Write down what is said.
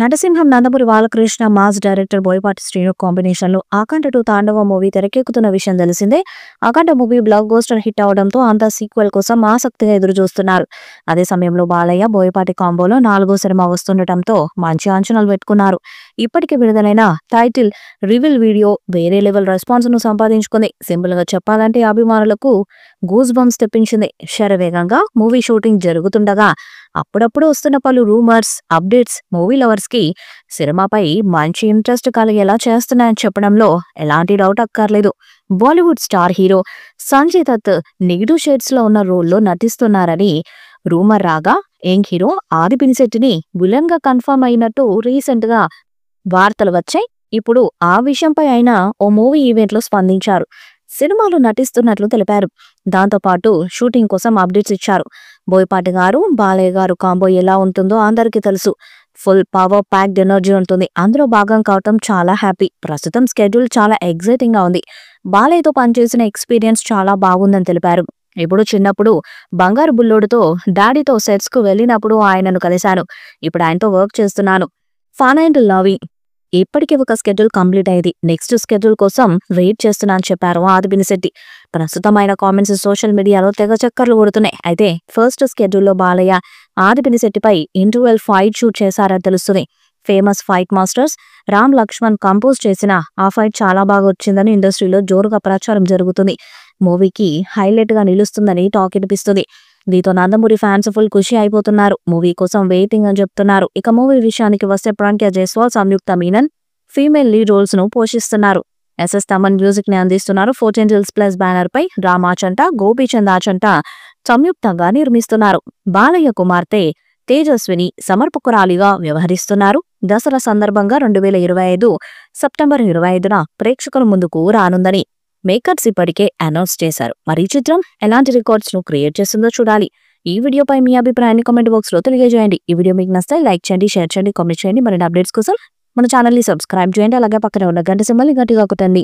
నటసింహం Nandamuri Balakrishna mass director Boyapati Srinu combination లో Akhanda 2 Thandava movie తెరకెక్కుతున్న విషయం తెలిసిందే. Akhanda movie blockbuster hit అవడంతో అంతా సీక్వెల్ కోసం ఆసక్తిగా ఎదురు చూస్తున్నారు. అదే సమయంలో బాలయ్య బోయపాటి కాంబోలో 4వ సినిమా వస్తుండటంతో మంచి అంచనాలు పెట్టుకున్నారు. ఇప్పటికే విడుదలైన టైటిల్ రివీల్ వీడియో వేరే లెవెల్ రెస్పాన్స్ ను సంపాదించుకుంది. సింపుల్ గా చెప్పాలంటే అభిమానులకు గూస్ బంప్స్ తెప్పించింది. శరవేగంగా మూవీ షూటింగ్ జరుగుతుండగా అప్పుడప్పుడు వస్తున్న పలు రూమర్స్, అప్డేట్స్ మూవీ లవర్స్ కి సినిమాపై మంచి ఇంట్రెస్ట్ కలిగేలా చేస్తున్నాయని చెప్పడంలో ఎలాంటి డౌట్ అక్కర్లేదు. Bollywood star hero Sanjay Dutt negative shades లో ఉన్న రోల్లో నటిస్తున్నారని రూమర్ రాగా, యంగ్ హీరో ఆది పినిశెట్టిని విలన్ గా కన్ఫర్మ్ అయినట్టు రీసెంట్ గా వార్తలు వచ్చాయి. ఇప్పుడు ఆ విషయంపై ఆయన ఓ మూవీ ఈవెంట్ లో స్పందించారు. సినిమాలో నటిస్తున్నట్లు తెలిపారు. దాంతోపాటు షూటింగ్ కోసం అప్డేట్స్ ఇచ్చారు. బోయపాటి గారు బాలయ్య గారు కాంబో ఎలా ఉంటుందో అందరికీ తెలుసు. ఫుల్ పవర్ ప్యాక్డ్ ఎనర్జీ ఉంటుంది. అందులో భాగం కావటం చాలా హ్యాపీ. ప్రస్తుతం స్కెడ్యూల్ చాలా ఎగ్జైటింగ్ గా ఉంది. బాలయ్యతో పనిచేసిన ఎక్స్పీరియన్స్ చాలా బాగుందని తెలిపారు. ఇప్పుడు చిన్నప్పుడు బంగారు బుల్లోడుతో డాడీతో సెట్స్ కు వెళ్ళినప్పుడు ఆయనను కలిశాను. ఇప్పుడు ఆయనతో వర్క్ చేస్తున్నాను. Fun and loving. ఇప్పటికే ఒక స్కెడ్యూల్ కంప్లీట్ అయ్యింది. నెక్స్ట్ స్కెడ్యూల్ కోసం వెయిట్ చేస్తున్నా అని చెప్పారు ఆది పినిశెట్టి. ప్రస్తుతం ఆయన కామెంట్స్ సోషల్ మీడియాలో తెగ చక్కర్లు కొడుతున్నాయి. అయితే ఫస్ట్ స్కెడ్యూల్లో బాలయ్య ఆది పినిశెట్టిపై ఇంటర్వెల్ ఫైట్ షూట్ చేశారని తెలుస్తుంది. Famous fight masters Ram Lakshman compose చేసిన ఆ ఫైట్ చాలా బాగా వచ్చిందని ఇండస్ట్రీలో జోరుగా ప్రచారం జరుగుతుంది. మూవీకి హైలైట్ గా నిలుస్తుందని టాక్ వినిపిస్తుంది. దీంతో నందమూరి ఫ్యాన్స్ ఫుల్ ఖుషి అయిపోతున్నారు. మూవీ కోసం వెయిటింగ్ అని చెప్తున్నారు. ఇక మూవీ విషయానికి వస్తే ప్రాంక్య జైస్వాల్, సంయుక్త మీనన్ ఫీమేల్ లీడ్ రోల్స్ ను పోషిస్తున్నారు. ఎస్ఎస్ తమన్ మ్యూజిక్ ని అందిస్తున్నారు. 14 Reels Plus బ్యానర్ పై రామాచంట, గోపీచంద్ ఆచంట సంయుక్తంగా నిర్మిస్తున్నారు. బాలయ్య కుమార్తె తేజస్విని సమర్పకురాలిగా వ్యవహరిస్తున్నారు. దసరా సందర్భంగా 2025 సెప్టెంబర్ 25న ప్రేక్షకుల ముందుకు రానుందని మేకర్స్ ఇప్పటికే అనౌన్స్ చేశారు. మరి ఈ చిత్రం ఎలాంటి రికార్డ్స్ ను క్రియేట్ చేస్తుందో చూడాలి. ఈ వీడియోపై మీ అభిప్రాయాన్ని కామెంట్ బాక్స్ లో తెలియజేయండి. ఈ వీడియో మీకు నచ్చితే లైక్ చేయండి, షేర్ చేయండి, కామెంట్ చేయండి. మరిన్ని అప్డేట్స్ కోసం మన ఛానల్ ని సబ్స్క్రైబ్ చేయండి. అలాగే పక్కనే ఉన్న గంట సింబల్ ని గట్టిగా కొట్టండి.